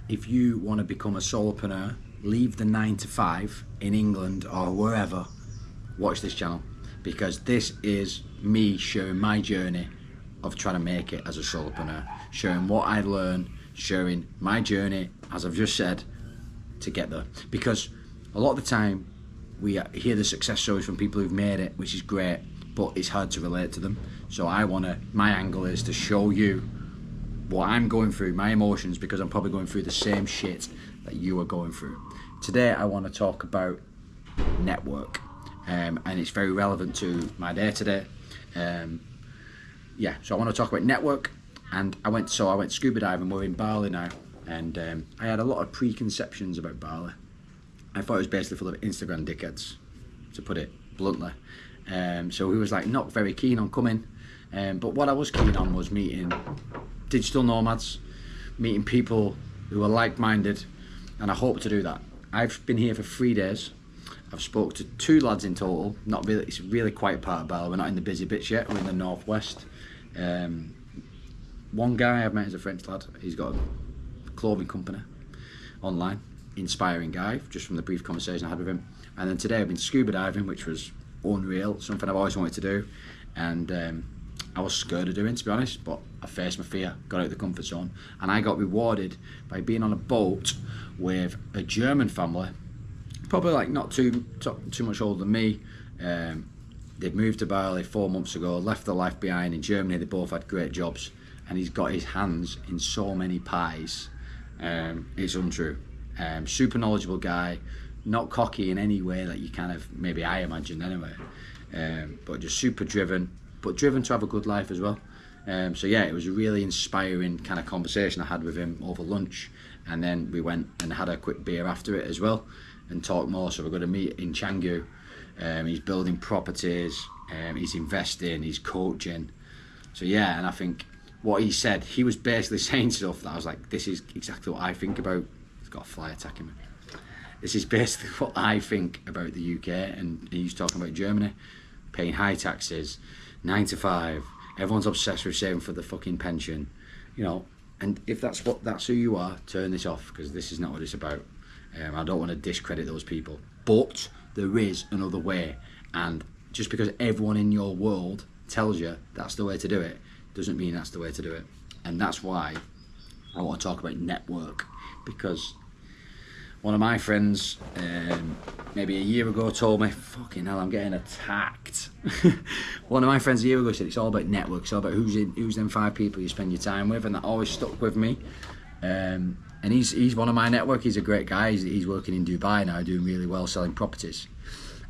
if you want to become a solopreneur, leave the 9 to 5 in England or wherever, watch this channel, because this is me sharing my journey of trying to make it as a solopreneur, sharing what I learned, sharing my journey, as I've just said, to get there. Because a lot of the time we hear the success stories from people who've made it, which is great, but it's hard to relate to them. So my angle is to show you what I'm going through, my emotions, because I'm probably going through the same shit that you are going through. Today I want to talk about network, and it's very relevant to my day today. So I want to talk about network. And I went scuba diving. We're in Bali now, and I had a lot of preconceptions about Bali. I thought it was basically full of Instagram dickheads, to put it bluntly. So he was like not very keen on coming, but what I was keen on was meeting digital nomads, meeting people who are like-minded, and I hope to do that. I've been here for 3 days. I've spoke to 2 lads in total. Not really, it's a really quiet part of Bali. We're not in the busy bits yet. We're in the northwest. One guy I've met is a French lad. He's got a clothing company online. Inspiring guy, just from the brief conversation I had with him. And then today I've been scuba diving, which was unreal, something I've always wanted to do. And I was scared of doing, to be honest, but I faced my fear, got out of the comfort zone, and I got rewarded by being on a boat with a German family, probably like not too much older than me. They'd moved to Bali 4 months ago, left their life behind in Germany. They both had great jobs, and he's got his hands in so many pies. It's untrue. Super knowledgeable guy, not cocky in any way that you kind of, maybe I imagined anyway, but just super driven, but driven to have a good life as well. So yeah, it was a really inspiring kind of conversation I had with him over lunch, and then we went and had a quick beer after it as well and talked more. So we're going to meet in Canggu. He's building properties, he's investing, he's coaching. So yeah, and I think what he said, he was basically saying stuff that I was like, this is exactly what I think about. He's got a fly attacking me. This is basically what I think about the UK, and he's talking about Germany, paying high taxes, 9 to 5, everyone's obsessed with saving for the fucking pension, you know. And if that's who you are, turn this off, because this is not what it's about. I don't want to discredit those people, but there is another way, and just because everyone in your world tells you that's the way to do it doesn't mean that's the way to do it. And that's why I want to talk about network, because one of my friends maybe a year ago told me, fucking hell, I'm getting attacked. One of my friends a year ago said it's all about network, it's all about who's them 5 people you spend your time with, and that always stuck with me. And he's one of my network. He's a great guy. He's working in Dubai now, doing really well, selling properties.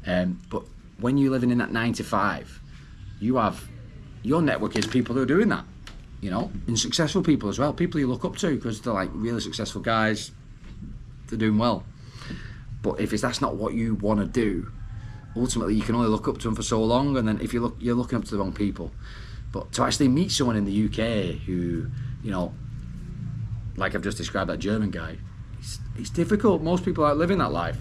But when you're living in that 9 to 5, your network is people who are doing that, you know, and successful people as well, people you look up to because they're like really successful guys, they're doing well. But if that's not what you want to do, ultimately you can only look up to them for so long, and then if you're looking up to the wrong people. But to actually meet someone in the UK who, you know, like I've just described, that German guy, it's difficult. Most people aren't living that life.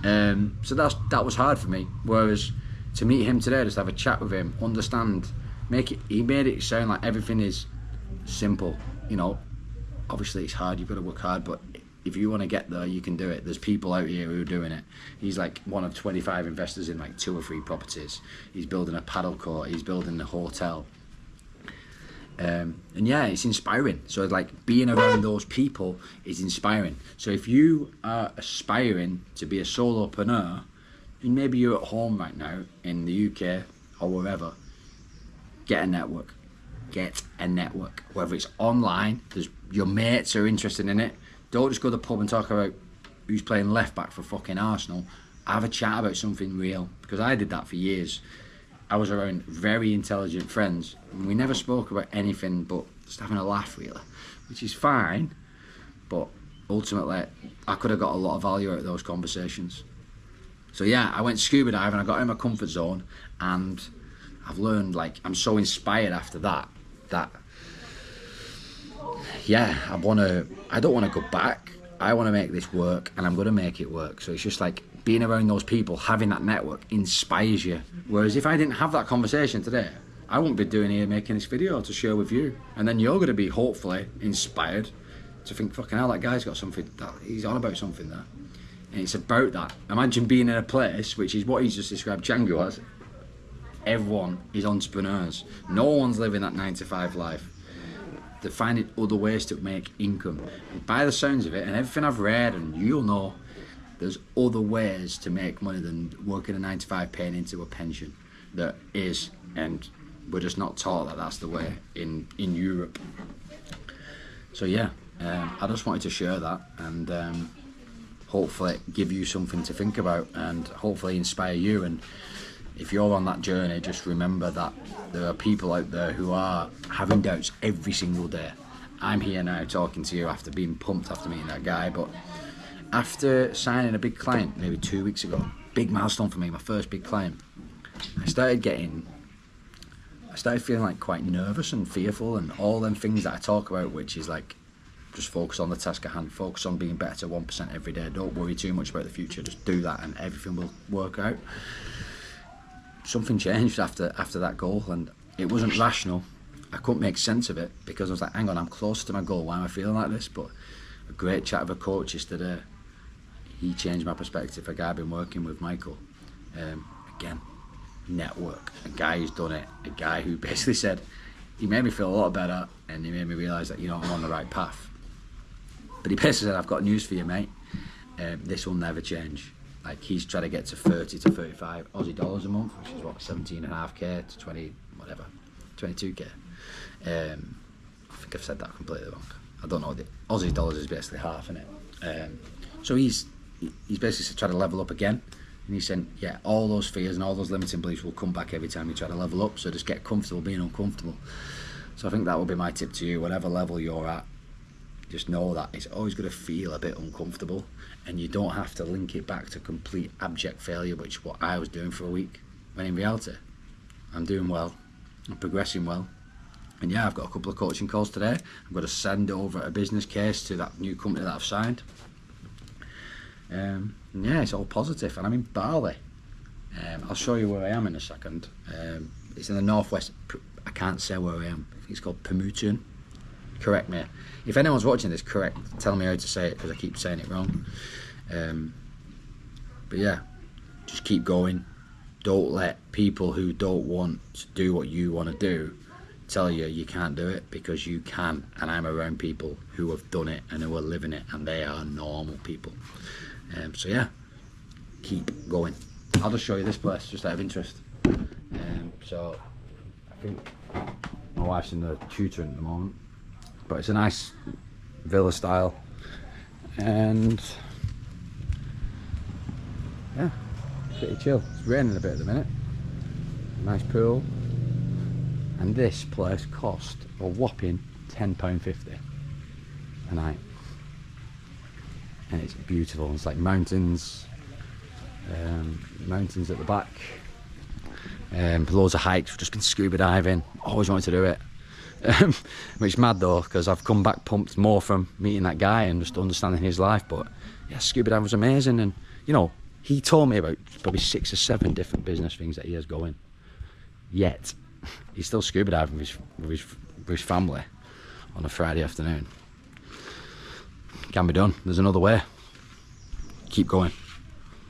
So that was hard for me. Whereas to meet him today, just have a chat with him, understand, he made it sound like everything is simple. You know, obviously it's hard, you've got to work hard, but if you want to get there, you can do it. There's people out here who are doing it. He's like one of 25 investors in like 2 or 3 properties. He's building a paddle court, he's building a hotel. And yeah, it's inspiring. So like being around those people is inspiring. So if you are aspiring to be a solopreneur, and maybe you're at home right now in the UK or wherever, get a network. Get a network. Whether it's online, your mates are interested in it. Don't just go to the pub and talk about who's playing left back for fucking Arsenal. Have a chat about something real, because I did that for years. I was around very intelligent friends, and we never spoke about anything but just having a laugh, really, which is fine, but ultimately I could have got a lot of value out of those conversations. So yeah, I went scuba diving, I got in my comfort zone, and I've learned, like, I'm so inspired after that yeah, I don't want to go back. I want to make this work, and I'm going to make it work. So it's just like being around those people, having that network inspires you. Whereas if I didn't have that conversation today, I wouldn't be doing here making this video to share with you. And then you're going to be hopefully inspired to think, fucking hell, that guy's got something, that he's on about something there. And it's about that. Imagine being in a place, which is what he's just described Django as. Everyone is entrepreneurs. No one's living that 9-to-5 life. They're finding other ways to make income. And by the sounds of it, and everything I've read, and you'll know, there's other ways to make money than working a 9-to-5 paying into a pension. That is, and we're just not taught that that's the way in Europe. So yeah, I just wanted to share that, and hopefully give you something to think about, and hopefully inspire you. And if you're on that journey, just remember that there are people out there who are having doubts every single day. I'm here now talking to you after being pumped after meeting that guy, but after signing a big client maybe 2 weeks ago, big milestone for me, my first big client, I started feeling like quite nervous and fearful, and all them things that I talk about, which is like, just focus on the task at hand, focus on being better 1% every day, don't worry too much about the future, just do that and everything will work out. Something changed after that goal, and it wasn't rational. I couldn't make sense of it, because I was like, hang on, I'm close to my goal, why am I feeling like this? But a great chat with a coach yesterday, he changed my perspective. A guy I've been working with, Michael, again, network, a guy who's done it, a guy who basically said, he made me feel a lot better, and he made me realise that, I'm on the right path. But he basically said, I've got news for you, mate, this will never change. Like, he's trying to get to 30 to 35 Aussie dollars a month, which is what, 17.5k to 20, whatever, 22k. I think I've said that completely wrong. I don't know, the Aussie dollars is basically half, innit? So he's basically trying to level up again. And he's saying, yeah, all those fears and all those limiting beliefs will come back every time you try to level up, so just get comfortable being uncomfortable. So I think that would be my tip to you, whatever level you're at, just know that it's always going to feel a bit uncomfortable, and you don't have to link it back to complete abject failure, which is what I was doing for a week, when in reality, I'm doing well, I'm progressing well. And yeah, I've got a couple of coaching calls today. I'm going to send over a business case to that new company that I've signed. And yeah, it's all positive, and I'm in Bali. I'll show you where I am in a second. It's in the northwest. I can't say where I am. I think it's called Pemutian. Correct me. If anyone's watching this, tell me how to say it, because I keep saying it wrong. But yeah, just keep going. Don't let people who don't want to do what you want to do tell you can't do it, because you can. And I'm around people who have done it and who are living it, and they are normal people. So yeah, keep going. I'll just show you this place just out of interest. So I think my wife's in the tutoring at the moment, but it's a nice villa style, and yeah, pretty chill. It's raining a bit at the minute. Nice pool, and this place cost a whopping £10.50 a night. And it's beautiful. It's like mountains at the back, loads of hikes. We've just been scuba diving, always wanted to do it, which is mad though, because I've come back pumped more from meeting that guy and just understanding his life. But yeah, scuba diving was amazing, and he told me about probably 6 or 7 different business things that he has going, yet he's still scuba diving with his family on a Friday afternoon. Can be done. There's another way. Keep going.